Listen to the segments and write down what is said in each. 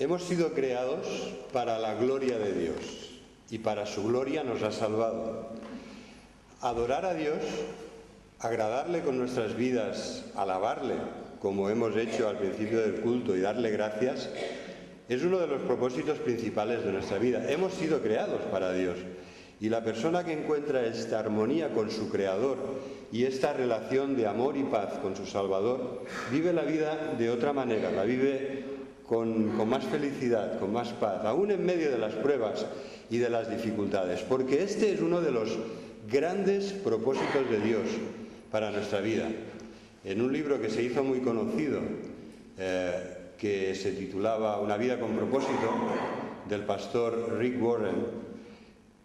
Hemos sido creados para la gloria de Dios y para su gloria nos ha salvado. Adorar a Dios, agradarle con nuestras vidas, alabarle, como hemos hecho al principio del culto, y darle gracias, es uno de los propósitos principales de nuestra vida. Hemos sido creados para Dios. Y la persona que encuentra esta armonía con su Creador y esta relación de amor y paz con su Salvador, vive la vida de otra manera, la vive con más felicidad, con más paz, aún en medio de las pruebas y de las dificultades, porque este es uno de los grandes propósitos de Dios para nuestra vida. En un libro que se hizo muy conocido, que se titulaba Una vida con propósito, del pastor Rick Warren,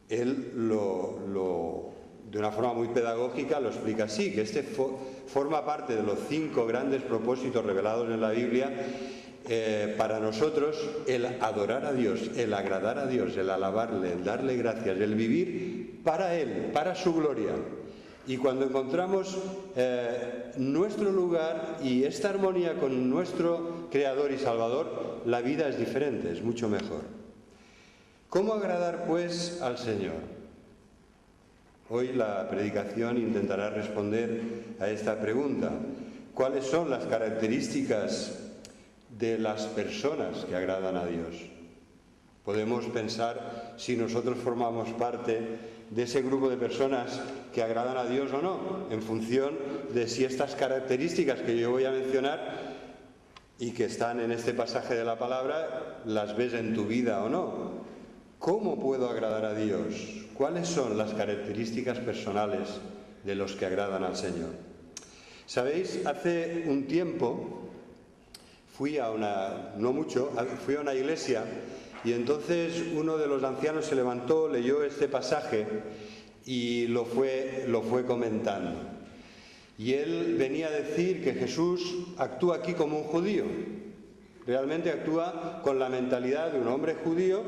él de una forma muy pedagógica lo explica así, que este forma parte de los 5 grandes propósitos revelados en la Biblia. Para nosotros el adorar a Dios, el agradar a Dios, el alabarle, el darle gracias, el vivir para Él, para su gloria. Y cuando encontramos nuestro lugar y esta armonía con nuestro Creador y Salvador, la vida es diferente, es mucho mejor. ¿Cómo agradar, pues, al Señor? Hoy la predicación intentará responder a esta pregunta. ¿Cuáles son las características de las personas que agradan a Dios? Podemos pensar si nosotros formamos parte de ese grupo de personas que agradan a Dios o no, en función de si estas características que yo voy a mencionar y que están en este pasaje de la palabra, las ves en tu vida o no. ¿Cómo puedo agradar a Dios? ¿Cuáles son las características personales de los que agradan al Señor? ¿Sabéis? Hace un tiempo fui a una iglesia y entonces uno de los ancianos se levantó, leyó este pasaje y lo fue comentando. Y él venía a decir que Jesús actúa aquí como un judío. Realmente actúa con la mentalidad de un hombre judío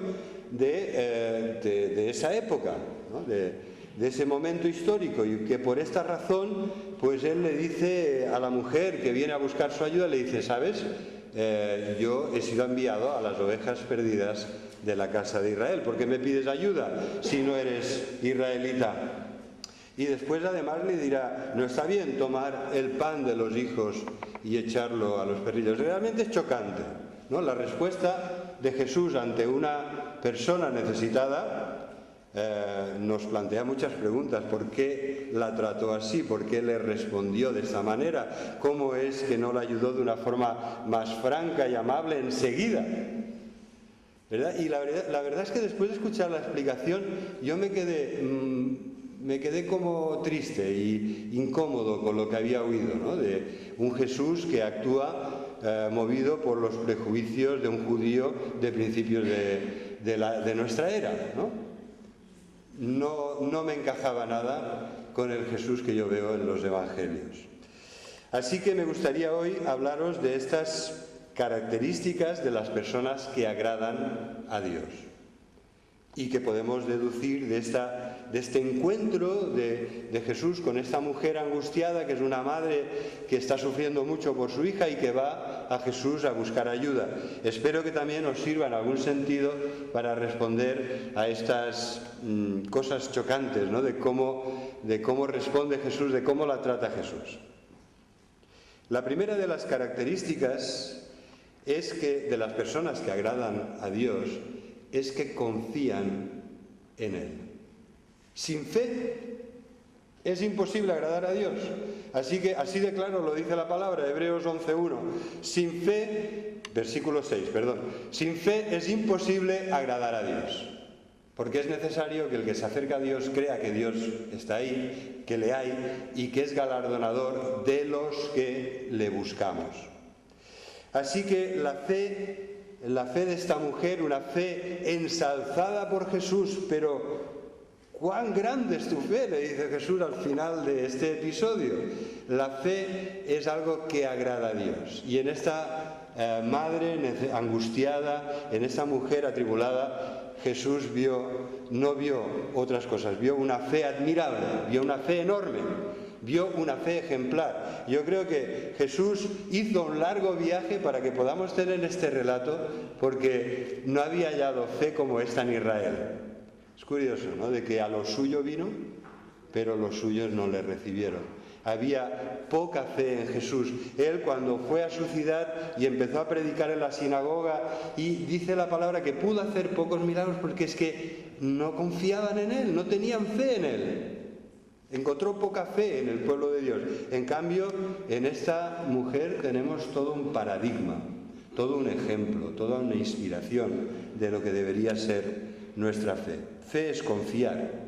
de esa época, ¿no? de ese momento histórico, y que por esta razón pues él le dice a la mujer que viene a buscar su ayuda, le dice: ¿sabes? Yo he sido enviado a las ovejas perdidas de la casa de Israel. ¿Por qué me pides ayuda si no eres israelita? Y después además le dirá: no está bien tomar el pan de los hijos y echarlo a los perrillos. Realmente es chocante, ¿no? La respuesta de Jesús ante una persona necesitada nos plantea muchas preguntas. ¿Por qué la trató así? ¿Por qué le respondió de esta manera? ¿Cómo es que no la ayudó de una forma más franca y amable enseguida? ¿Verdad? Y la verdad es que después de escuchar la explicación yo me quedé como triste e incómodo con lo que había oído, ¿no? De un Jesús que actúa movido por los prejuicios de un judío de principios de nuestra era, ¿no? No me encajaba nada con el Jesús que yo veo en los evangelios. Así que me gustaría hoy hablaros de estas características de las personas que agradan a Dios y que podemos deducir de este encuentro de Jesús con esta mujer angustiada, que es una madre que está sufriendo mucho por su hija y que va a Jesús a buscar ayuda. Espero que también os sirva en algún sentido para responder a estas cosas chocantes, ¿no? de cómo responde Jesús, de cómo la trata Jesús. La primera de las características es que de las personas que agradan a Dios es que confían en Él. Sin fe es imposible agradar a Dios. Así de claro lo dice la palabra, Hebreos 11:1. Sin fe, versículo 6, perdón. Sin fe es imposible agradar a Dios. Porque es necesario que el que se acerca a Dios crea que Dios está ahí, que le hay y que es galardonador de los que le buscamos. Así que la fe de esta mujer, una fe ensalzada por Jesús, pero ¿cuán grande es tu fe?, le dice Jesús al final de este episodio. La fe es algo que agrada a Dios. Y en esta madre angustiada, en esta mujer atribulada, Jesús no vio otras cosas, vio una fe admirable, vio una fe enorme, vio una fe ejemplar. Yo creo que Jesús hizo un largo viaje para que podamos tener este relato, porque no había hallado fe como esta en Israel. Es curioso, ¿no?, de que a lo suyo vino, pero los suyos no le recibieron. Había poca fe en Jesús. Él, cuando fue a su ciudad y empezó a predicar en la sinagoga, y dice la palabra que pudo hacer pocos milagros porque es que no confiaban en Él, no tenían fe en Él. Encontró poca fe en el pueblo de Dios. En cambio, en esta mujer tenemos todo un paradigma, todo un ejemplo, toda una inspiración de lo que debería ser nuestra fe. Fe es confiar.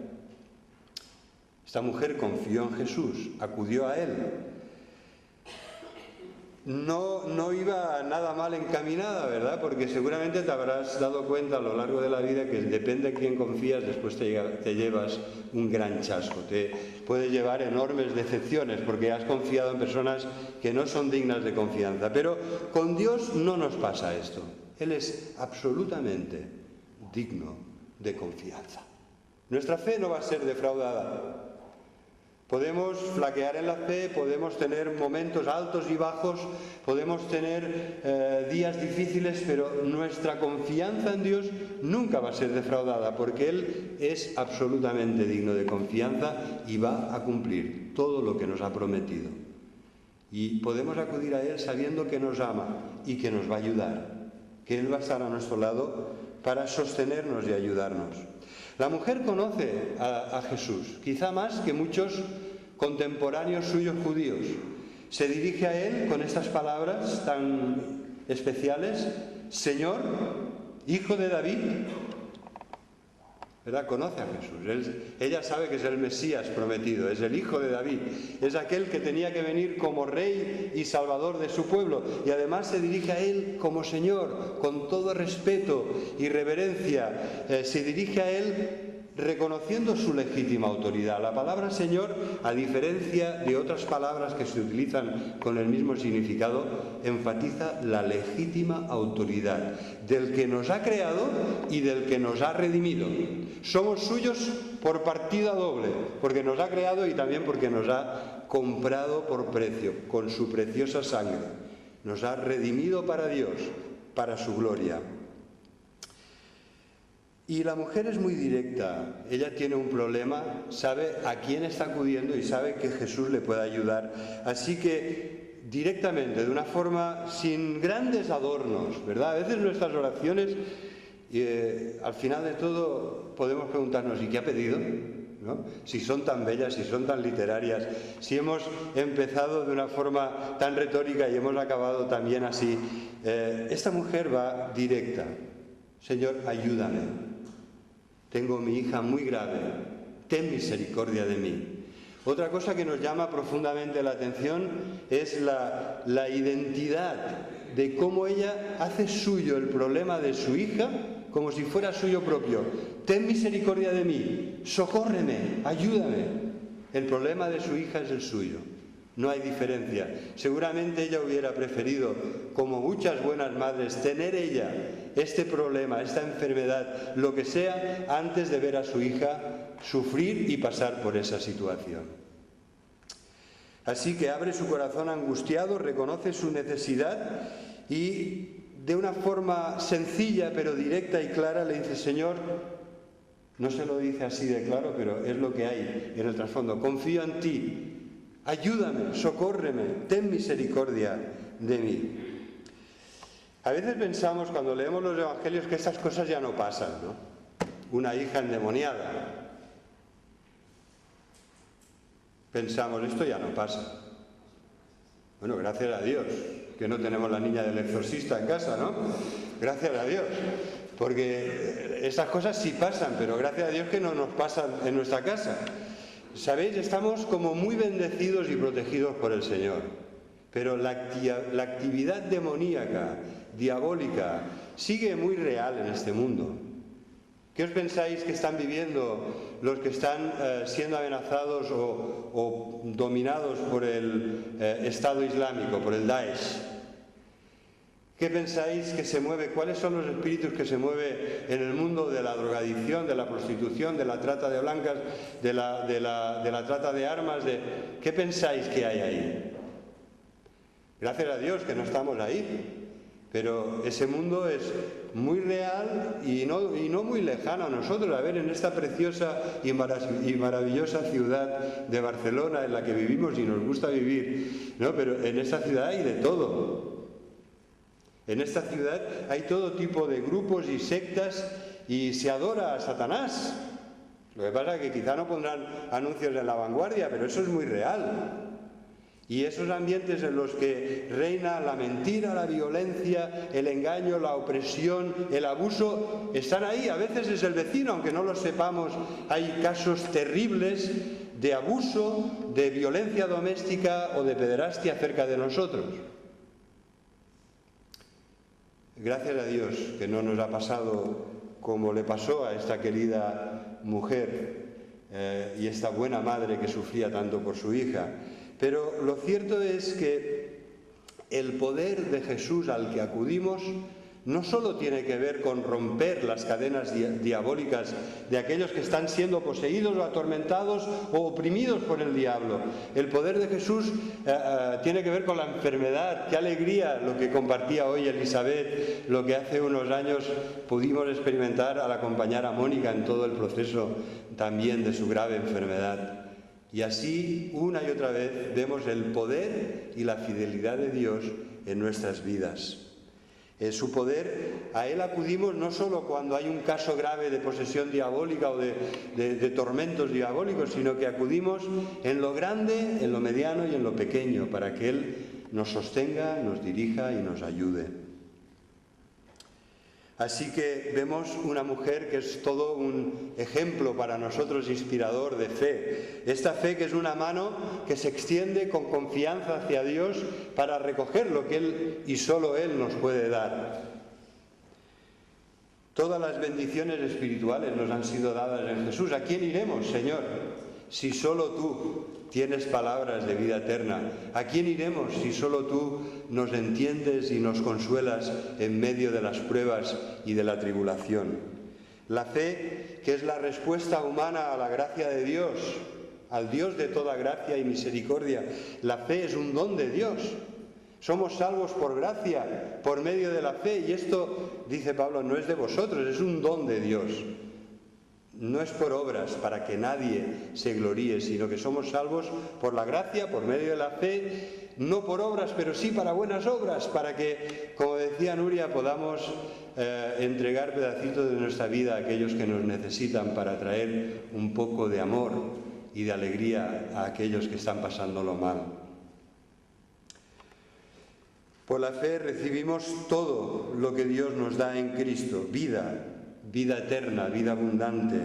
Esta mujer confió en Jesús, acudió a Él. No iba nada mal encaminada, ¿verdad? Porque seguramente te habrás dado cuenta a lo largo de la vida que depende de quién confías, después te llevas un gran chasco. Te puede llevar enormes decepciones porque has confiado en personas que no son dignas de confianza. Pero con Dios no nos pasa esto. Él es absolutamente digno de confianza. Nuestra fe no va a ser defraudada. Podemos flaquear en la fe, podemos tener momentos altos y bajos, podemos tener días difíciles, pero nuestra confianza en Dios nunca va a ser defraudada, porque Él es absolutamente digno de confianza y va a cumplir todo lo que nos ha prometido. Y podemos acudir a Él sabiendo que nos ama y que nos va a ayudar, que Él va a estar a nuestro lado para sostenernos y ayudarnos. La mujer conoce a Jesús, quizá más que muchos contemporáneos suyos judíos. Se dirige a Él con estas palabras tan especiales: Señor, Hijo de David. ¿Verdad? Conoce a Jesús. Ella sabe que es el Mesías prometido, es el Hijo de David, es aquel que tenía que venir como Rey y Salvador de su pueblo, y además se dirige a Él como Señor, con todo respeto y reverencia. Se dirige a Él reconociendo su legítima autoridad. La palabra Señor, a diferencia de otras palabras que se utilizan con el mismo significado, enfatiza la legítima autoridad del que nos ha creado y del que nos ha redimido. Somos suyos por partida doble, porque nos ha creado y también porque nos ha comprado por precio, con su preciosa sangre. Nos ha redimido para Dios, para su gloria. Y la mujer es muy directa. Ella tiene un problema, sabe a quién está acudiendo y sabe que Jesús le puede ayudar. Así que directamente, de una forma sin grandes adornos, ¿verdad? A veces nuestras oraciones, al final de todo, podemos preguntarnos: ¿y qué ha pedido? ¿No? Si son tan bellas, si son tan literarias, si hemos empezado de una forma tan retórica y hemos acabado también así. Esta mujer va directa: Señor, ayúdame. Tengo mi hija muy grave, ten misericordia de mí. Otra cosa que nos llama profundamente la atención es la identidad de cómo ella hace suyo el problema de su hija como si fuera suyo propio. Ten misericordia de mí, socórreme, ayúdame. El problema de su hija es el suyo. No hay diferencia. Seguramente ella hubiera preferido, como muchas buenas madres, tener ella este problema, esta enfermedad, lo que sea, antes de ver a su hija sufrir y pasar por esa situación. Así que abre su corazón angustiado, reconoce su necesidad y de una forma sencilla pero directa y clara le dice: Señor, no se lo dice así de claro, pero es lo que hay en el trasfondo: confío en ti. Ayúdame, socórreme, ten misericordia de mí. A veces pensamos, cuando leemos los evangelios, que estas cosas ya no pasan, ¿no? Una hija endemoniada. Pensamos, esto ya no pasa. Bueno, gracias a Dios que no tenemos la niña del exorcista en casa, ¿no? Gracias a Dios. Porque estas cosas sí pasan, pero gracias a Dios que no nos pasan en nuestra casa. Sabéis, estamos como muy bendecidos y protegidos por el Señor, pero la actividad demoníaca, diabólica, sigue muy real en este mundo. ¿Qué os pensáis que están viviendo los que están siendo amenazados o dominados por el Estado Islámico, por el Daesh? ¿Qué pensáis que se mueve? ¿Cuáles son los espíritus que se mueven en el mundo de la drogadicción, de la prostitución, de la trata de blancas, de la trata de armas? ¿Qué pensáis que hay ahí? Gracias a Dios que no estamos ahí. Pero ese mundo es muy real y no muy lejano a nosotros. A ver, en esta preciosa y maravillosa ciudad de Barcelona en la que vivimos y nos gusta vivir, ¿no? Pero en esta ciudad hay de todo. En esta ciudad hay todo tipo de grupos y sectas y se adora a Satanás. Lo que pasa es que quizá no pondrán anuncios en La Vanguardia, pero eso es muy real. Y esos ambientes en los que reina la mentira, la violencia, el engaño, la opresión, el abuso, están ahí. A veces es el vecino, aunque no lo sepamos. Hay casos terribles de abuso, de violencia doméstica o de pederastia cerca de nosotros. Gracias a Dios que no nos ha pasado como le pasó a esta querida mujer y esta buena madre que sufría tanto por su hija. Pero lo cierto es que el poder de Jesús al que acudimos no solo tiene que ver con romper las cadenas diabólicas de aquellos que están siendo poseídos o atormentados o oprimidos por el diablo. El poder de Jesús tiene que ver con la enfermedad. Qué alegría lo que compartía hoy Elizabeth, lo que hace unos años pudimos experimentar al acompañar a Mónica en todo el proceso también de su grave enfermedad. Y así, una y otra vez, vemos el poder y la fidelidad de Dios en nuestras vidas. En su poder, a Él acudimos no solo cuando hay un caso grave de posesión diabólica o de tormentos diabólicos, sino que acudimos en lo grande, en lo mediano y en lo pequeño, para que Él nos sostenga, nos dirija y nos ayude. Así que vemos una mujer que es todo un ejemplo para nosotros inspirador de fe. Esta fe que es una mano que se extiende con confianza hacia Dios para recoger lo que Él y solo Él nos puede dar. Todas las bendiciones espirituales nos han sido dadas en Jesús. ¿A quién iremos, Señor? Si solo tú tienes palabras de vida eterna. ¿A quién iremos si solo tú nos entiendes y nos consuelas en medio de las pruebas y de la tribulación? La fe, que es la respuesta humana a la gracia de Dios, al Dios de toda gracia y misericordia. La fe es un don de Dios. Somos salvos por gracia, por medio de la fe. Y esto, dice Pablo, no es de vosotros, es un don de Dios. No es por obras para que nadie se gloríe, sino que somos salvos por la gracia, por medio de la fe, no por obras, pero sí para buenas obras, para que, como decía Nuria, podamos entregar pedacitos de nuestra vida a aquellos que nos necesitan para traer un poco de amor y de alegría a aquellos que están pasándolo mal. Por la fe recibimos todo lo que Dios nos da en Cristo: vida eterna, vida abundante,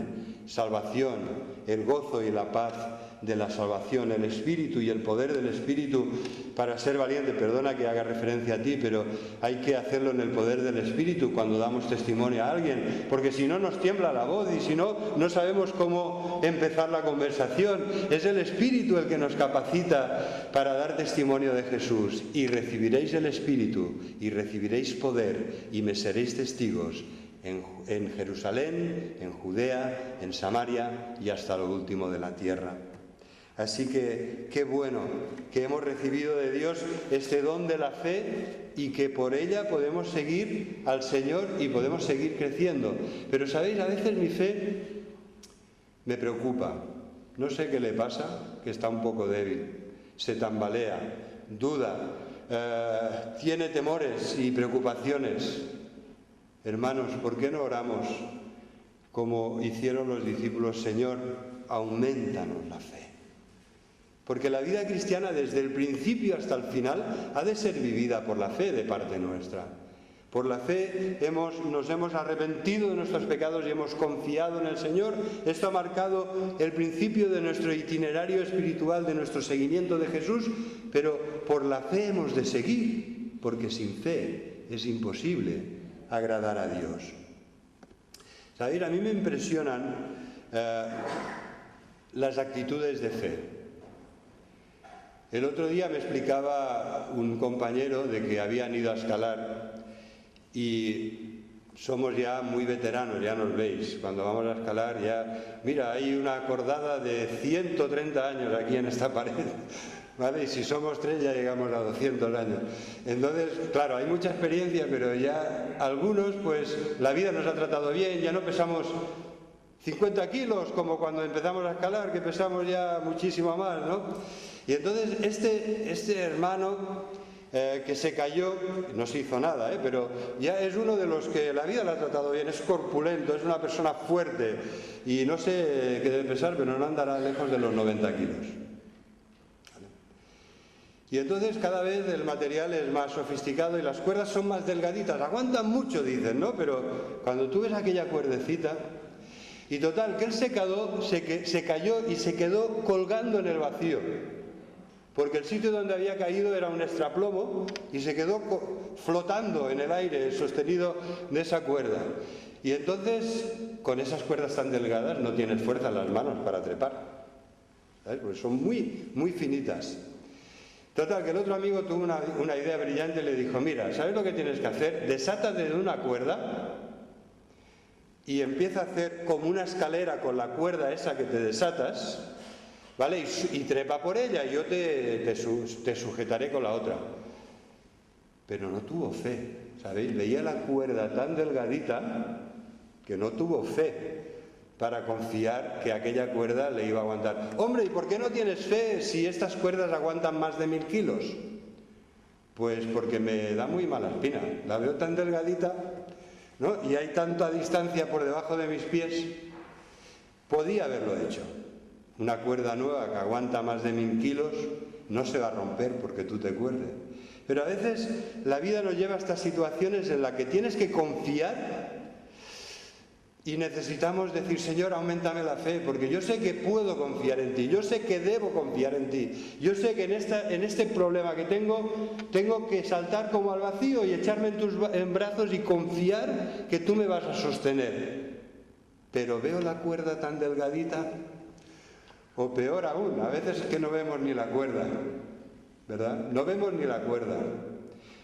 salvación, el gozo y la paz de la salvación, el Espíritu y el poder del Espíritu para ser valiente. Perdona que haga referencia a ti, pero hay que hacerlo en el poder del Espíritu cuando damos testimonio a alguien, porque si no nos tiembla la voz y si no, no sabemos cómo empezar la conversación. Es el Espíritu el que nos capacita para dar testimonio de Jesús. Y recibiréis el Espíritu y recibiréis poder y me seréis testigos en Jerusalén, en Judea, en Samaria y hasta lo último de la tierra. Así que qué bueno que hemos recibido de Dios este don de la fe y que por ella podemos seguir al Señor y podemos seguir creciendo. Pero sabéis, a veces mi fe me preocupa. No sé qué le pasa, que está un poco débil, se tambalea, duda, tiene temores y preocupaciones. Hermanos, ¿por qué no oramos como hicieron los discípulos? Señor, aumentanos la fe. Porque la vida cristiana desde el principio hasta el final ha de ser vivida por la fe de parte nuestra. Por la fe nos hemos arrepentido de nuestros pecados y hemos confiado en el Señor. Esto ha marcado el principio de nuestro itinerario espiritual, de nuestro seguimiento de Jesús, pero por la fe hemos de seguir, porque sin fe es imposible agradar a Dios. ¿Sabéis? A mí me impresionan las actitudes de fe. El otro día me explicaba un compañero de que habían ido a escalar y somos ya muy veteranos, ya nos veis, cuando vamos a escalar ya, mira, hay una cordada de 130 años aquí en esta pared, ¿vale? Y si somos 3 ya llegamos a 200 años. Entonces, claro, hay mucha experiencia, pero ya algunos, pues la vida nos ha tratado bien, ya no pesamos 50 kilos como cuando empezamos a escalar, que pesamos ya muchísimo más, ¿no? Y entonces este hermano que se cayó, no se hizo nada, pero ya es uno de los que la vida le ha tratado bien, es corpulento, es una persona fuerte y no sé qué debe pesar, pero no andará lejos de los 90 kilos. ¿Vale? Y entonces cada vez el material es más sofisticado y las cuerdas son más delgaditas, aguantan mucho, dicen, ¿no? Pero cuando tú ves aquella cuerdecita, y total, que él se cayó y se quedó colgando en el vacío. Porque el sitio donde había caído era un extraplomo y se quedó flotando en el aire, sostenido de esa cuerda. Y entonces, con esas cuerdas tan delgadas, no tienes fuerza en las manos para trepar, ¿sabes? Porque son muy, muy finitas. Total, que el otro amigo tuvo una idea brillante y le dijo, mira, ¿sabes lo que tienes que hacer? Desátate de una cuerda y empieza a hacer como una escalera con la cuerda esa que te desatas, ¿vale? Y trepa por ella y yo te sujetaré con la otra. Pero no tuvo fe, ¿sabéis? Veía la cuerda tan delgadita que no tuvo fe para confiar que aquella cuerda le iba a aguantar. Hombre, ¿y por qué no tienes fe si estas cuerdas aguantan más de 1000 kilos? Pues porque me da muy mala espina. La veo tan delgadita, ¿no? Y hay tanta distancia por debajo de mis pies. Podía haberlo hecho. Una cuerda nueva que aguanta más de 1000 kilos no se va a romper porque tú te cuerdes. Pero a veces la vida nos lleva a estas situaciones en las que tienes que confiar y necesitamos decir, Señor, auméntame la fe, porque yo sé que puedo confiar en ti, yo sé que debo confiar en ti, yo sé que en este problema que tengo que saltar como al vacío y echarme en brazos y confiar que tú me vas a sostener. Pero veo la cuerda tan delgadita. O peor aún, a veces es que no vemos ni la cuerda, ¿verdad? No vemos ni la cuerda.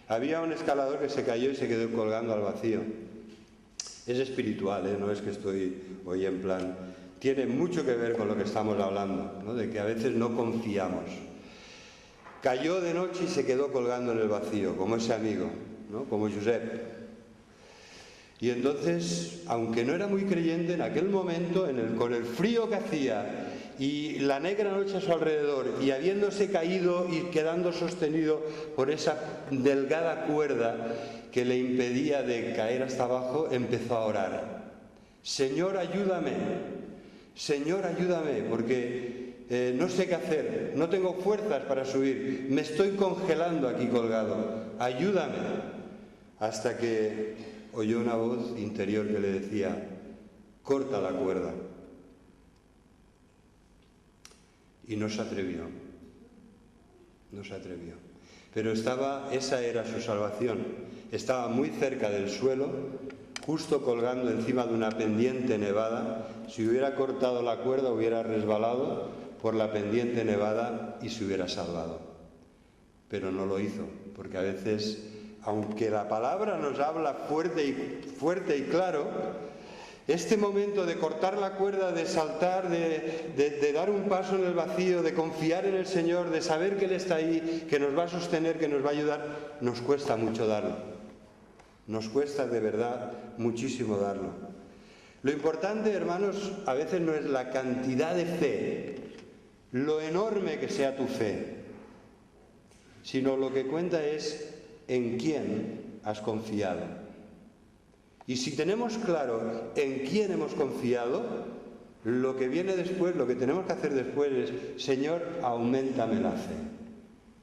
Había un escalador que se cayó y se quedó colgando al vacío. Es espiritual, no es que estoy hoy en plan... Tiene mucho que ver con lo que estamos hablando, ¿no? De que a veces no confiamos. Cayó de noche y se quedó colgando en el vacío, como ese amigo, ¿no? Como Josep. Y entonces, aunque no era muy creyente, en aquel momento, con el frío que hacía y la negra noche a su alrededor, y habiéndose caído y quedando sostenido por esa delgada cuerda que le impedía de caer hasta abajo, empezó a orar. Señor, ayúdame, porque no sé qué hacer, no tengo fuerzas para subir, me estoy congelando aquí colgado, ayúdame. Hasta que oyó una voz interior que le decía, corta la cuerda. Y no se atrevió. Pero esa era su salvación. Estaba muy cerca del suelo, justo colgando encima de una pendiente nevada. Si hubiera cortado la cuerda, hubiera resbalado por la pendiente nevada y se hubiera salvado. Pero no lo hizo, porque a veces, aunque la palabra nos habla fuerte y claro, este momento de cortar la cuerda, de saltar, de dar un paso en el vacío, de confiar en el Señor, de saber que Él está ahí, que nos va a sostener, que nos va a ayudar, nos cuesta mucho darlo. Nos cuesta de verdad muchísimo darlo. Lo importante, hermanos, a veces no es la cantidad de fe, lo enorme que sea tu fe, sino lo que cuenta es en quién has confiado. Y si tenemos claro en quién hemos confiado, lo que viene después, lo que tenemos que hacer después es, Señor, auméntame la fe,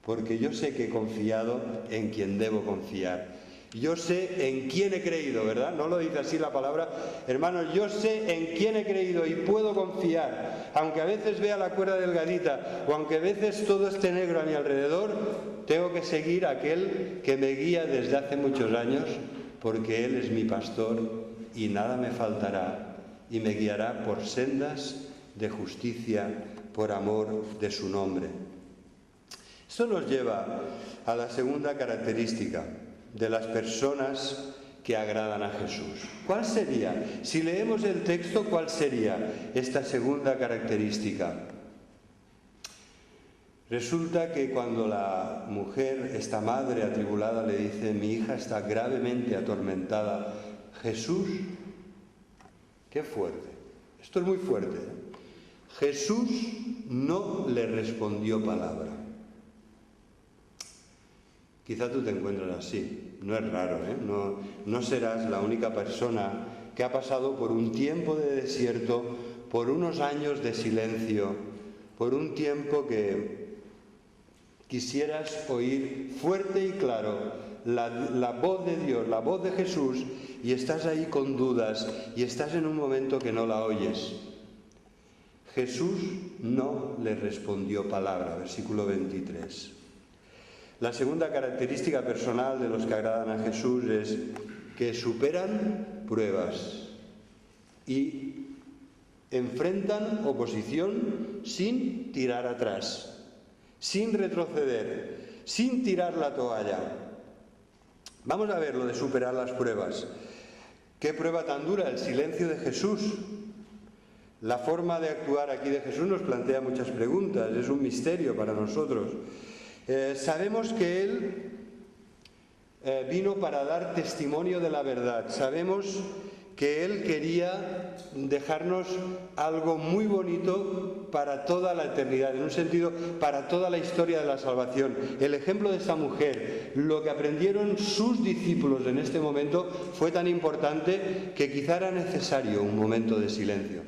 porque yo sé que he confiado en quien debo confiar. Yo sé en quién he creído, ¿verdad? No lo dice así la palabra. Hermanos, yo sé en quién he creído y puedo confiar. Aunque a veces vea la cuerda delgadita o aunque a veces todo esté negro a mi alrededor, tengo que seguir a aquel que me guía desde hace muchos años, porque Él es mi pastor y nada me faltará y me guiará por sendas de justicia por amor de su nombre. Esto nos lleva a la segunda característica de las personas que agradan a Jesús. ¿Cuál sería? Si leemos el texto, ¿cuál sería esta segunda característica? Resulta que cuando la mujer, esta madre atribulada, le dice: mi hija está gravemente atormentada, Jesús, qué fuerte, esto es muy fuerte, ¿eh? Jesús no le respondió palabra. Quizá tú te encuentras así, no es raro, ¿eh? No serás la única persona que ha pasado por un tiempo de desierto, por unos años de silencio, por un tiempo que quisieras oír fuerte y claro la voz de Dios, la voz de Jesús, y estás ahí con dudas y estás en un momento que no la oyes. Jesús no le respondió palabra, versículo 23. La segunda característica personal de los que agradan a Jesús es que superan pruebas y enfrentan oposición sin tirar atrás, sin retroceder, sin tirar la toalla. Vamos a ver lo de superar las pruebas. ¿Qué prueba tan dura? El silencio de Jesús. La forma de actuar aquí de Jesús nos plantea muchas preguntas, es un misterio para nosotros. Sabemos que Él vino para dar testimonio de la verdad. Sabemos que Él quería dejarnos algo muy bonito para toda la eternidad, en un sentido, para toda la historia de la salvación. El ejemplo de esta mujer, lo que aprendieron sus discípulos en este momento, fue tan importante que quizá era necesario un momento de silencio,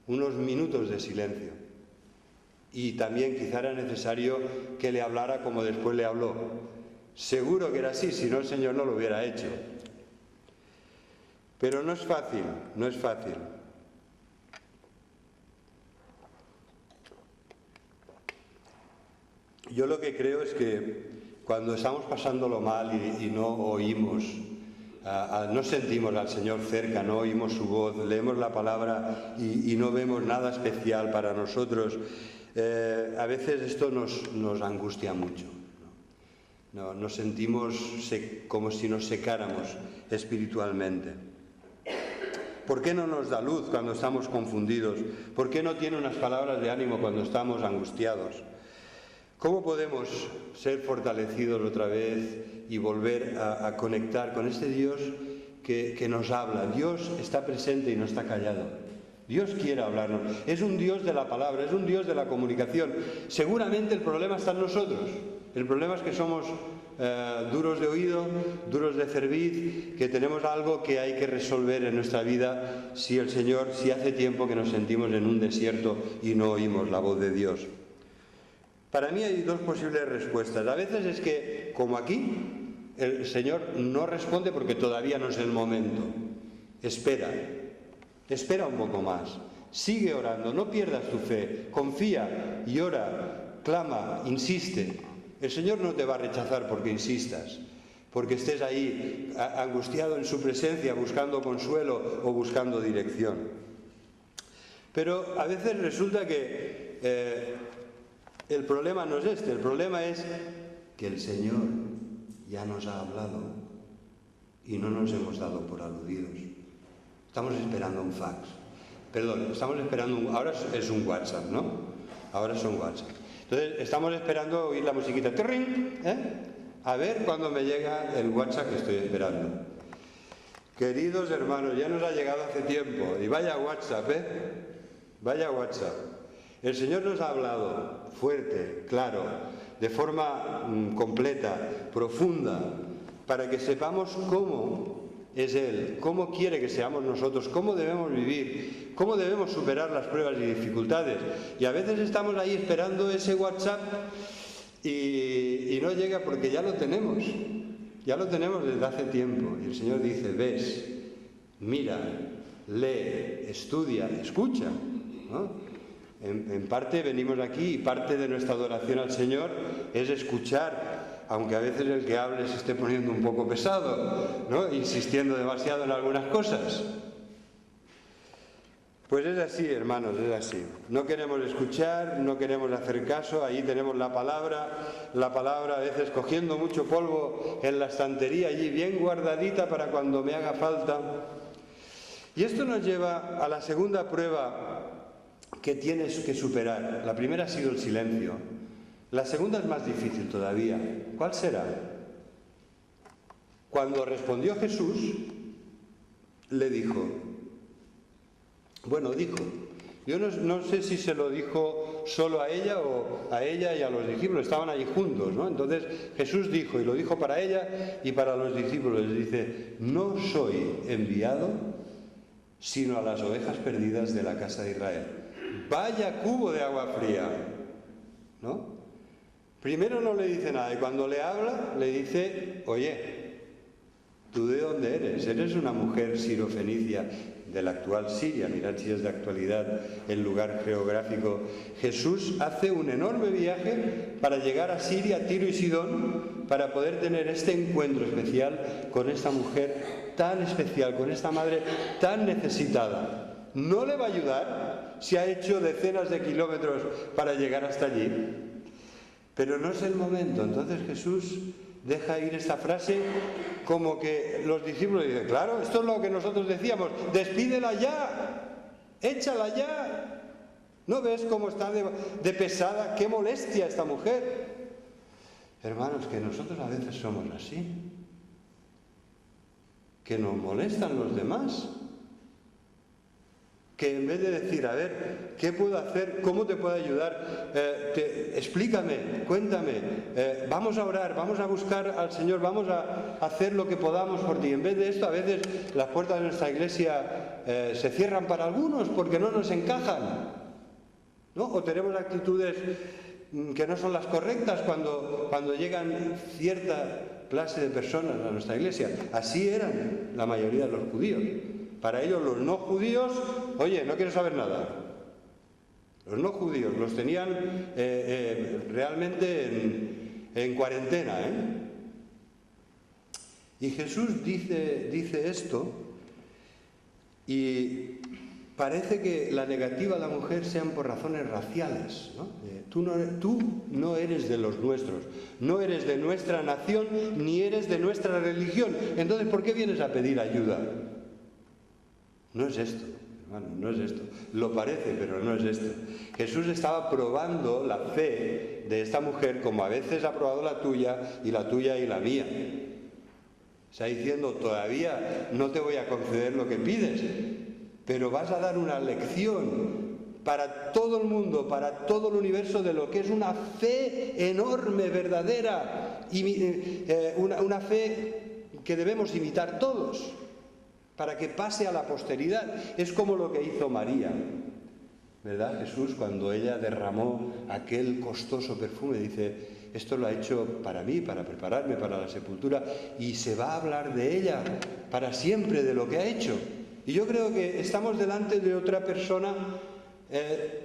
unos minutos de silencio. Y también quizá era necesario que le hablara como después le habló. Seguro que era así, si no el Señor no lo hubiera hecho. Pero no es fácil, no es fácil. Yo lo que creo es que cuando estamos pasándolo mal y no oímos, no sentimos al Señor cerca, no oímos su voz, leemos la palabra y no vemos nada especial para nosotros, a veces esto nos angustia mucho. Nos sentimos como si nos secáramos espiritualmente. ¿Por qué no nos da luz cuando estamos confundidos? ¿Por qué no tiene unas palabras de ánimo cuando estamos angustiados? ¿Cómo podemos ser fortalecidos otra vez y volver a conectar con este Dios que nos habla? Dios está presente y no está callado. Dios quiere hablarnos. Es un Dios de la palabra, es un Dios de la comunicación. Seguramente el problema está en nosotros. El problema es que somos duros de oído, duros de cerviz, que tenemos algo que hay que resolver en nuestra vida si hace tiempo que nos sentimos en un desierto y no oímos la voz de Dios. Para mí hay dos posibles respuestas. A veces es que, como aquí, el Señor no responde porque todavía no es el momento. Espera un poco más. Sigue orando, no pierdas tu fe. Confía y ora, clama, insiste. El Señor no te va a rechazar porque insistas, porque estés ahí angustiado en su presencia, buscando consuelo o buscando dirección. Pero a veces resulta que el problema no es este, el problema es que el Señor ya nos ha hablado y no nos hemos dado por aludidos. Estamos esperando un fax. Perdón, estamos esperando ahora es un WhatsApp, ¿no? Ahora es un WhatsApp. Entonces, estamos esperando oír la musiquita. ¡Tirring! A ver cuándo me llega el WhatsApp que estoy esperando. Queridos hermanos, ya nos ha llegado hace tiempo. Y vaya WhatsApp, Vaya WhatsApp. El Señor nos ha hablado fuerte, claro, de forma completa, profunda, para que sepamos cómo es Él, cómo quiere que seamos nosotros, cómo debemos vivir, cómo debemos superar las pruebas y dificultades. Y a veces estamos ahí esperando ese WhatsApp y no llega porque ya lo tenemos desde hace tiempo. Y el Señor dice: ves, mira, lee, estudia, escucha, ¿no? En parte venimos aquí y parte de nuestra adoración al Señor es escuchar, aunque a veces el que hable se esté poniendo un poco pesado, ¿no? Insistiendo demasiado en algunas cosas. Pues es así, hermanos, es así. No queremos escuchar, no queremos hacer caso. Ahí tenemos la palabra a veces cogiendo mucho polvo en la estantería, allí bien guardadita para cuando me haga falta. Y esto nos lleva a la segunda prueba que tienes que superar. La primera ha sido el silencio. La segunda es más difícil todavía. ¿Cuál será? Cuando respondió Jesús, le dijo, yo no sé si se lo dijo solo a ella o a ella y a los discípulos, estaban allí juntos, ¿no? Entonces Jesús dijo, y lo dijo para ella y para los discípulos, les dice, no soy enviado sino a las ovejas perdidas de la casa de Israel. Vaya cubo de agua fría, ¿no? Primero no le dice nada y cuando le habla le dice, oye, ¿tú de dónde eres? Eres una mujer sirofenicia de la actual Siria. Mirad si es de actualidad el lugar geográfico. Jesús hace un enorme viaje para llegar a Siria, Tiro y Sidón, para poder tener este encuentro especial con esta mujer tan especial, con esta madre tan necesitada. ¿No le va a ayudar si ha hecho decenas de kilómetros para llegar hasta allí? Pero no es el momento. Entonces Jesús deja ir esta frase como que los discípulos dicen, claro, esto es lo que nosotros decíamos, despídela ya, échala ya. ¿No ves cómo está de pesada? ¡Qué molestia esta mujer! Hermanos, que nosotros a veces somos así, que nos molestan los demás, que en vez de decir, a ver, ¿qué puedo hacer? ¿Cómo te puedo ayudar? Explícame, cuéntame, vamos a orar, vamos a buscar al Señor, vamos a hacer lo que podamos por ti. En vez de esto, a veces las puertas de nuestra iglesia se cierran para algunos porque no nos encajan, ¿no? O tenemos actitudes que no son las correctas cuando llegan cierta clase de personas a nuestra iglesia. Así eran la mayoría de los judíos. Para ellos los no judíos, oye, no quiero saber nada. Los no judíos los tenían realmente en cuarentena, ¿eh? Y Jesús dice esto y parece que la negativa a la mujer sean por razones raciales, ¿no? Tú no eres de los nuestros, no eres de nuestra nación, ni eres de nuestra religión. Entonces, ¿por qué vienes a pedir ayuda? No es esto, hermano, no es esto. Lo parece, pero no es esto. Jesús estaba probando la fe de esta mujer como a veces ha probado la tuya y la mía. Está diciendo, todavía no te voy a conceder lo que pides, pero vas a dar una lección para todo el mundo, para todo el universo, de lo que es una fe enorme, verdadera, una fe que debemos imitar todos, para que pase a la posteridad. Es como lo que hizo María, ¿verdad? Jesús, cuando ella derramó aquel costoso perfume, dice, esto lo ha hecho para mí, para prepararme para la sepultura, y se va a hablar de ella para siempre, de lo que ha hecho. Y yo creo que estamos delante de otra persona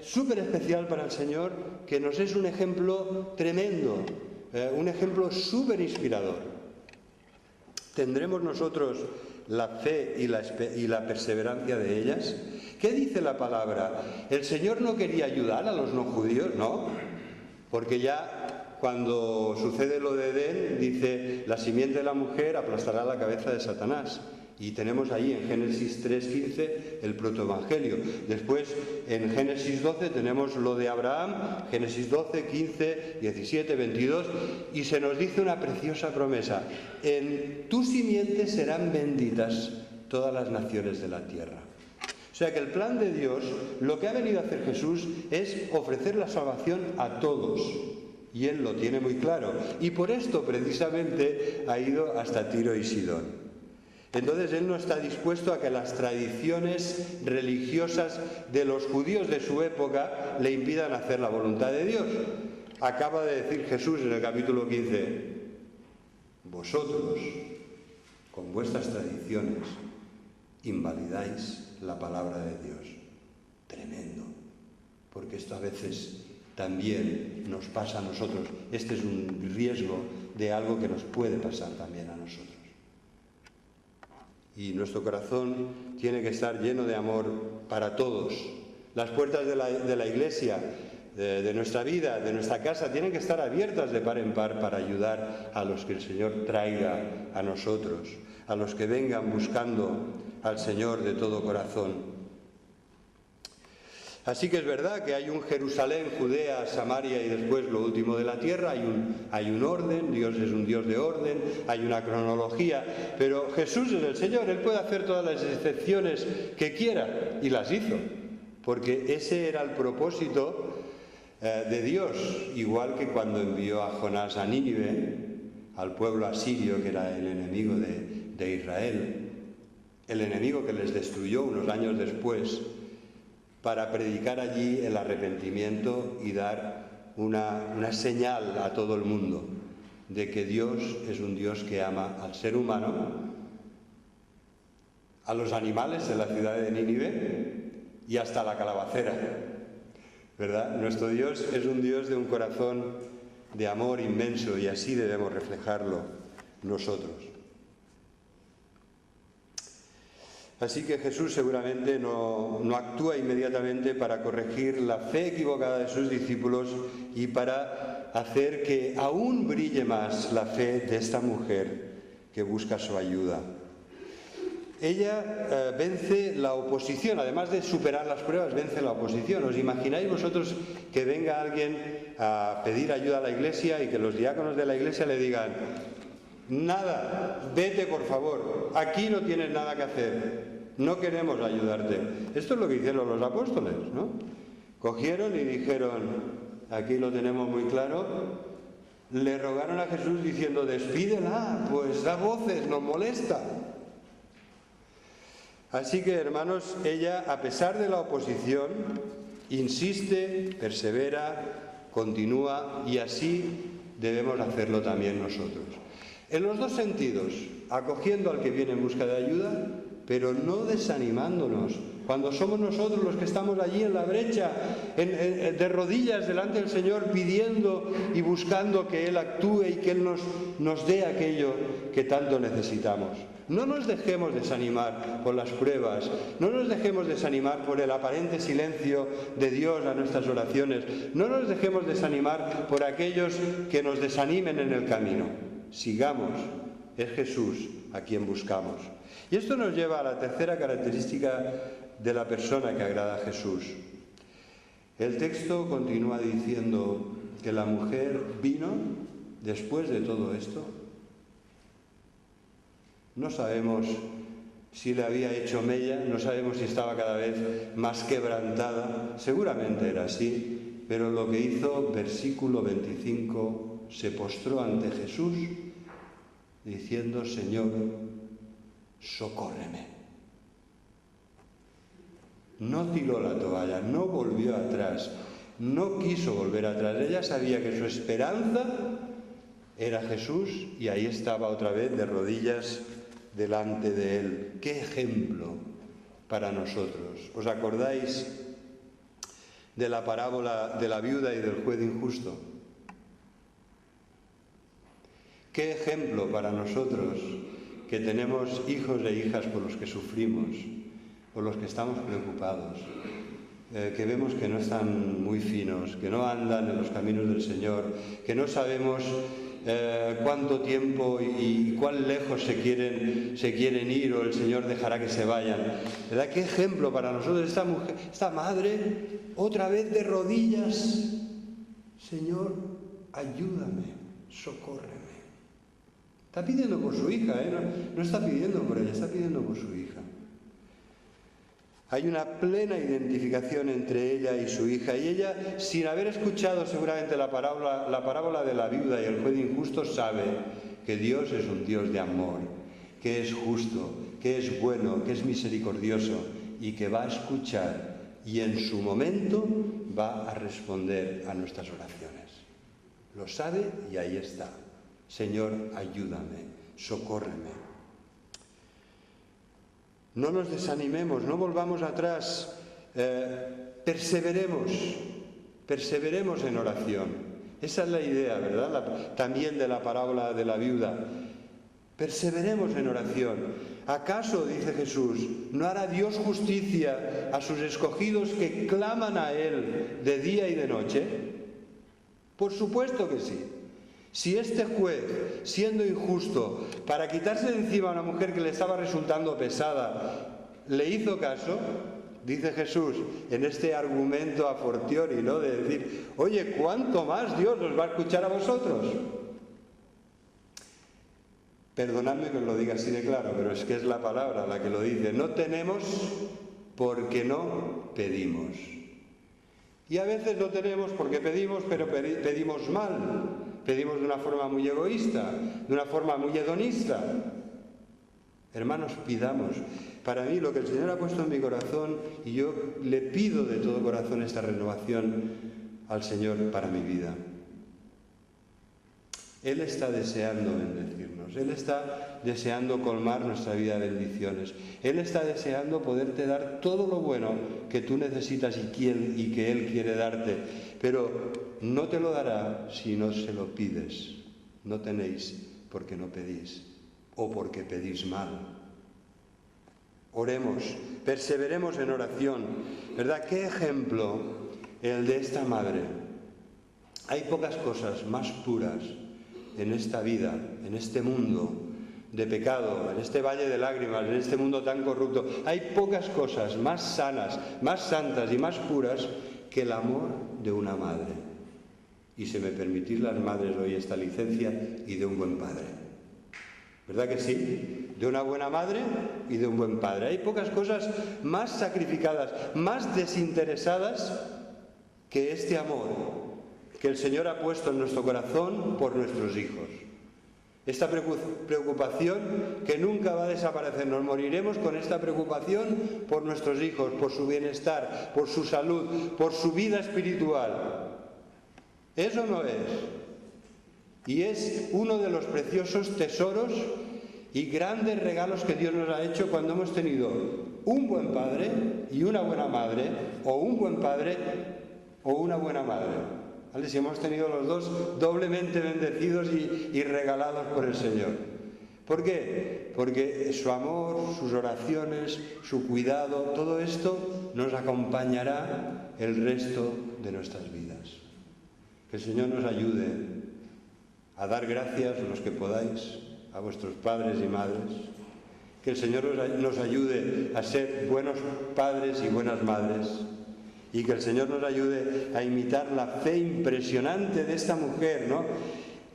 súper especial para el Señor, que nos es un ejemplo tremendo, un ejemplo súper inspirador. ¿Tendremos nosotros la fe y la perseverancia de ellas? ¿Qué dice la palabra? ¿El Señor no quería ayudar a los no judíos? No, porque ya cuando sucede lo de Edén, dice, la simiente de la mujer aplastará la cabeza de Satanás. Y tenemos ahí en Génesis 3:15 el protoevangelio. Después en Génesis 12 tenemos lo de Abraham, Génesis 12, 15, 17, 22, y se nos dice una preciosa promesa: en tu simiente serán benditas todas las naciones de la tierra. O sea que el plan de Dios, lo que ha venido a hacer Jesús es ofrecer la salvación a todos. Y Él lo tiene muy claro. Y por esto precisamente ha ido hasta Tiro y Sidón. Entonces Él no está dispuesto a que las tradiciones religiosas de los judíos de su época le impidan hacer la voluntad de Dios. Acaba de decir Jesús en el capítulo 15, vosotros, con vuestras tradiciones, invalidáis la palabra de Dios. Tremendo, porque esto a veces también nos pasa a nosotros. Este es un riesgo de algo que nos puede pasar también a nosotros. Y nuestro corazón tiene que estar lleno de amor para todos. Las puertas de la iglesia, de nuestra vida, de nuestra casa, tienen que estar abiertas de par en par para ayudar a los que el Señor traiga a nosotros, a los que vengan buscando al Señor de todo corazón. Así que es verdad que hay un Jerusalén, Judea, Samaria y después lo último de la tierra, hay un orden, Dios es un Dios de orden, hay una cronología, pero Jesús es el Señor, Él puede hacer todas las excepciones que quiera, y las hizo, porque ese era el propósito de Dios, igual que cuando envió a Jonás a Nínive, al pueblo asirio que era el enemigo de Israel, el enemigo que les destruyó unos años después, para predicar allí el arrepentimiento y dar una señal a todo el mundo de que Dios es un Dios que ama al ser humano, a los animales de la ciudad de Nínive y hasta la calabacera, ¿verdad? Nuestro Dios es un Dios de un corazón de amor inmenso y así debemos reflejarlo nosotros. Así que Jesús seguramente no actúa inmediatamente para corregir la fe equivocada de sus discípulos y para hacer que aún brille más la fe de esta mujer que busca su ayuda. Ella vence la oposición, además de superar las pruebas, vence la oposición. ¿Os imagináis vosotros que venga alguien a pedir ayuda a la iglesia y que los diáconos de la iglesia le digan: nada, vete por favor, aquí no tienes nada que hacer, no queremos ayudarte? Esto es lo que hicieron los apóstoles, ¿no? Cogieron y dijeron: aquí lo tenemos muy claro. Le rogaron a Jesús diciendo: despídela, pues da voces, nos molesta. Así que, hermanos, ella, a pesar de la oposición, insiste, persevera, continúa, y así debemos hacerlo también nosotros. En los dos sentidos, acogiendo al que viene en busca de ayuda, pero no desanimándonos. Cuando somos nosotros los que estamos allí en la brecha, de rodillas delante del Señor, pidiendo y buscando que Él actúe y que Él nos dé aquello que tanto necesitamos. No nos dejemos desanimar por las pruebas, no nos dejemos desanimar por el aparente silencio de Dios a nuestras oraciones, no nos dejemos desanimar por aquellos que nos desanimen en el camino. Sigamos, es Jesús a quien buscamos. Y esto nos lleva a la tercera característica de la persona que agrada a Jesús. El texto continúa diciendo que la mujer vino después de todo esto. No sabemos si le había hecho mella, no sabemos si estaba cada vez más quebrantada, seguramente era así, pero lo que hizo, versículo 25, se postró ante Jesús diciendo: Señor, socórreme. No tiró la toalla, no volvió atrás, no quiso volver atrás. Ella sabía que su esperanza era Jesús y ahí estaba otra vez de rodillas delante de Él. ¡Qué ejemplo para nosotros! ¿Os acordáis de la parábola de la viuda y del juez injusto? ¡Qué ejemplo para nosotros que tenemos hijos e hijas por los que sufrimos, por los que estamos preocupados, que vemos que no están muy finos, que no andan en los caminos del Señor, que no sabemos cuánto tiempo y cuán lejos se quieren ir o el Señor dejará que se vayan? ¿Verdad? Qué ejemplo para nosotros esta mujer, esta madre, otra vez de rodillas: Señor, ayúdame, socórreme. Está pidiendo por su hija, no está pidiendo por ella, está pidiendo por su hija. Hay una plena identificación entre ella y su hija, y ella, sin haber escuchado seguramente la parábola de la viuda y el juez injusto, sabe que Dios es un Dios de amor, que es justo, que es bueno, que es misericordioso y que va a escuchar y en su momento va a responder a nuestras oraciones. Lo sabe y ahí está. Señor, ayúdame, socórreme. No nos desanimemos, no volvamos atrás, perseveremos en oración. Esa es la idea, ¿verdad? También de la parábola de la viuda. Perseveremos en oración. ¿Acaso, dice Jesús, no hará Dios justicia a sus escogidos que claman a Él de día y de noche? Por supuesto que sí. Si este juez, siendo injusto, para quitarse de encima a una mujer que le estaba resultando pesada, le hizo caso, dice Jesús en este argumento a fortiori, ¿no?, de decir, oye, ¿cuánto más Dios os va a escuchar a vosotros? Perdonadme que os lo diga así de claro, pero es que es la palabra la que lo dice. No tenemos porque no pedimos. Y a veces no tenemos porque pedimos, pero pedimos mal. Pedimos de una forma muy egoísta, de una forma muy hedonista. Hermanos, pidamos. Para mí, lo que el Señor ha puesto en mi corazón, y yo le pido de todo corazón esta renovación al Señor para mi vida. Él está deseando bendecirnos, Él está deseando colmar nuestra vida de bendiciones. Él está deseando poderte dar todo lo bueno que tú necesitas y que Él quiere darte. Pero no te lo dará si no se lo pides. No tenéis porque no pedís o porque pedís mal. Oremos, perseveremos en oración. ¿Verdad? ¿Qué ejemplo el de esta madre? Hay pocas cosas más puras en esta vida, en este mundo de pecado, en este valle de lágrimas, en este mundo tan corrupto. Hay pocas cosas más sanas, más santas y más puras que el amor de una madre. Y si me permitís las madres hoy esta licencia, y de un buen padre. ¿Verdad que sí? De una buena madre y de un buen padre. Hay pocas cosas más sacrificadas, más desinteresadas que este amor que el Señor ha puesto en nuestro corazón por nuestros hijos. Esta preocupación que nunca va a desaparecer. Nos moriremos con esta preocupación por nuestros hijos, por su bienestar, por su salud, por su vida espiritual. Eso no es. Y es uno de los preciosos tesoros y grandes regalos que Dios nos ha hecho cuando hemos tenido un buen padre y una buena madre, o un buen padre o una buena madre. ¿Vale? Si hemos tenido los dos doblemente bendecidos y regalados por el Señor. ¿Por qué? Porque su amor, sus oraciones, su cuidado, todo esto nos acompañará el resto de nuestras vidas. Que el Señor nos ayude a dar gracias, los que podáis, a vuestros padres y madres. Que el Señor nos ayude a ser buenos padres y buenas madres. Y que el Señor nos ayude a imitar la fe impresionante de esta mujer, ¿no?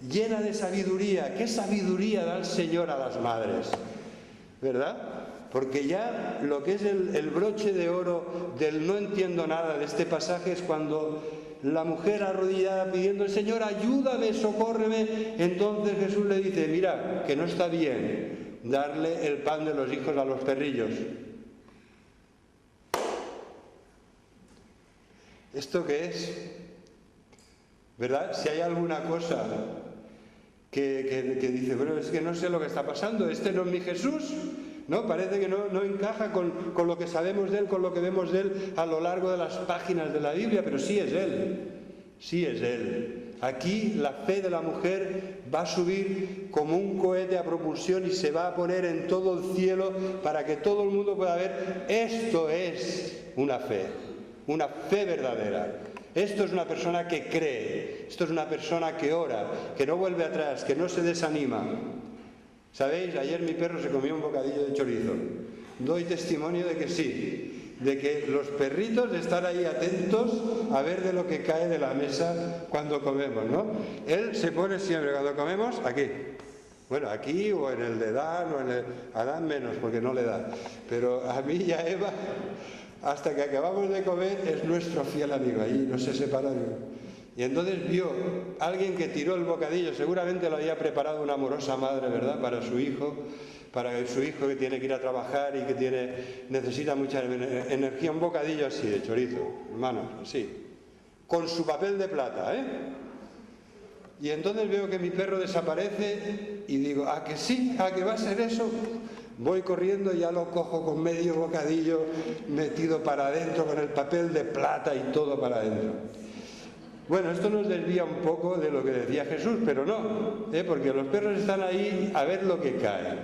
Llena de sabiduría. ¿Qué sabiduría da el Señor a las madres? ¿Verdad? Porque ya lo que es el broche de oro del no entiendo nada de este pasaje es cuando la mujer arrodillada pidiendo al Señor, ayúdame, socórreme. Entonces Jesús le dice, mira, que no está bien darle el pan de los hijos a los perrillos. ¿Esto qué es? ¿Verdad? Si hay alguna cosa que dice, bueno, es que no sé lo que está pasando, este no es mi Jesús, ¿no? Parece que no encaja con lo que sabemos de Él, con lo que vemos de Él a lo largo de las páginas de la Biblia, pero sí es Él, sí es Él. Aquí la fe de la mujer va a subir como un cohete a propulsión y se va a poner en todo el cielo para que todo el mundo pueda ver, esto es una fe verdadera. Esto es una persona que cree, esto es una persona que ora, que no vuelve atrás, que no se desanima. ¿Sabéis? Ayer mi perro se comió un bocadillo de chorizo. Doy testimonio de que sí, de que los perritos están ahí atentos a ver de lo que cae de la mesa cuando comemos, ¿no? Él se pone siempre, cuando comemos, aquí. Bueno, aquí o en el de Dan o en el... A Dan menos, porque no le da. Pero a mí y a Eva, hasta que acabamos de comer, es nuestro fiel amigo. Allí no se separan. Y entonces vio a alguien que tiró el bocadillo, seguramente lo había preparado una amorosa madre, ¿verdad?, para su hijo que tiene que ir a trabajar y que necesita mucha energía, un bocadillo así de chorizo, hermanos, así, con su papel de plata, ¿eh? Y entonces veo que mi perro desaparece y digo, ¿a que sí? ¿A que va a ser eso? Voy corriendo y ya lo cojo con medio bocadillo metido para adentro, con el papel de plata y todo para adentro. Bueno, esto nos desvía un poco de lo que decía Jesús, pero no, porque los perros están ahí a ver lo que cae.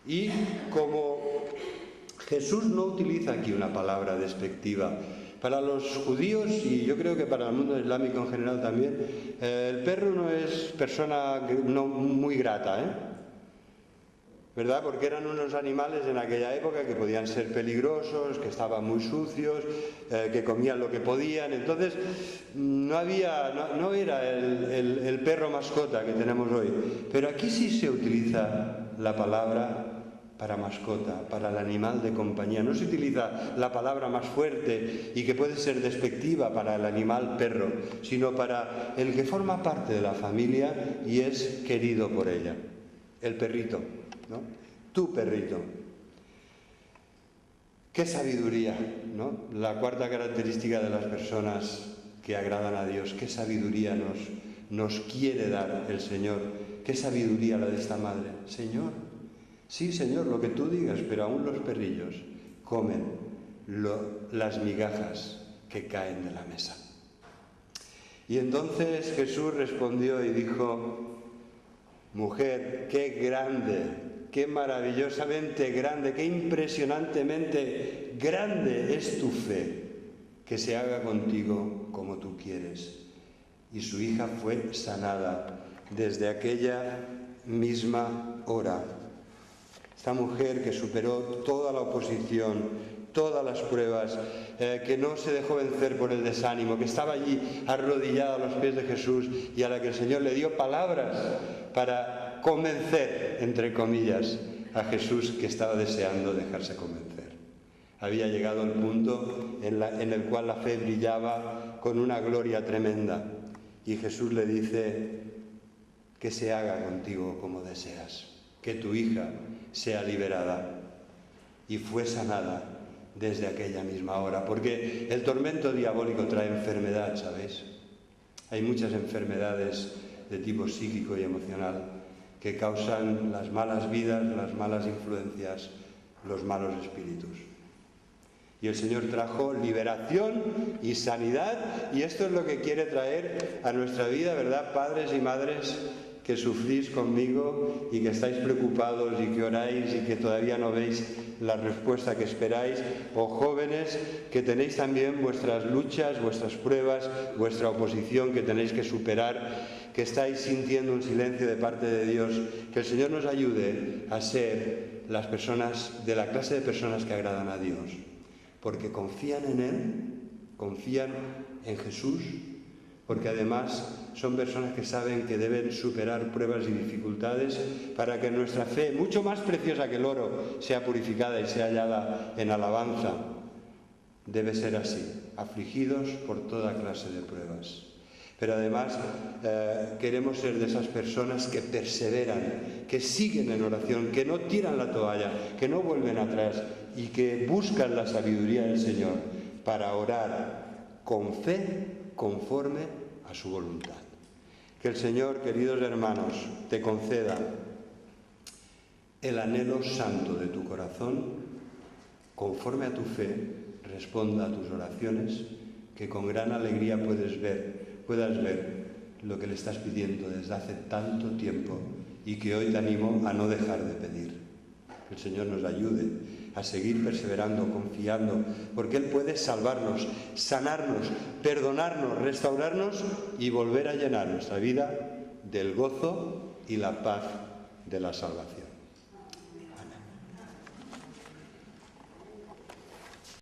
Y como Jesús no utiliza aquí una palabra despectiva, para los judíos y yo creo que para el mundo islámico en general también, el perro no es persona no muy grata, ¿verdad? Porque eran unos animales en aquella época que podían ser peligrosos, que estaban muy sucios, que comían lo que podían. Entonces no era el perro mascota que tenemos hoy. Pero aquí sí se utiliza la palabra para mascota, para el animal de compañía. No se utiliza la palabra más fuerte y que puede ser despectiva para el animal perro, sino para el que forma parte de la familia y es querido por ella, el perrito, ¿no? Tu perrito. ¡Qué sabiduría!, ¿no? La cuarta característica de las personas que agradan a Dios. ¡Qué sabiduría nos quiere dar el Señor! ¡Qué sabiduría la de esta madre! Señor, sí, Señor, lo que tú digas, pero aún los perrillos comen las migajas que caen de la mesa. Y entonces Jesús respondió y dijo: mujer, qué grande, qué maravillosamente grande, qué impresionantemente grande es tu fe, que se haga contigo como tú quieres. Y su hija fue sanada desde aquella misma hora. Esta mujer que superó toda la oposición, todas las pruebas, que no se dejó vencer por el desánimo, que estaba allí arrodillada a los pies de Jesús y a la que el Señor le dio palabras para convencer, entre comillas, a Jesús, que estaba deseando dejarse convencer. Había llegado el punto en el cual la fe brillaba con una gloria tremenda y Jesús le dice: que se haga contigo como deseas, que tu hija sea liberada. Y fue sanada desde aquella misma hora, porque el tormento diabólico trae enfermedad, ¿sabéis? Hay muchas enfermedades de tipo psíquico y emocional que causan las malas vidas, las malas influencias, los malos espíritus. Y el Señor trajo liberación y sanidad, y esto es lo que quiere traer a nuestra vida, ¿verdad? Padres y madres que sufrís conmigo y que estáis preocupados y que oráis y que todavía no veis la respuesta que esperáis, o jóvenes que tenéis también vuestras luchas, vuestras pruebas, vuestra oposición que tenéis que superar, que estáis sintiendo un silencio de parte de Dios. Que el Señor nos ayude a ser las personas, de la clase de personas que agradan a Dios, porque confían en Él, confían en Jesús, porque además son personas que saben que deben superar pruebas y dificultades para que nuestra fe, mucho más preciosa que el oro, sea purificada y sea hallada en alabanza. Debe ser así, afligidos por toda clase de pruebas. Pero además queremos ser de esas personas que perseveran, que siguen en oración, que no tiran la toalla, que no vuelven atrás y que buscan la sabiduría del Señor para orar con fe conforme a su voluntad. Que el Señor, queridos hermanos, te conceda el anhelo santo de tu corazón, conforme a tu fe, responda a tus oraciones, que con gran alegría puedas ver lo que le estás pidiendo desde hace tanto tiempo y que hoy te animo a no dejar de pedir. Que el Señor nos ayude a seguir perseverando, confiando, porque Él puede salvarnos, sanarnos, perdonarnos, restaurarnos y volver a llenar nuestra vida del gozo y la paz de la salvación.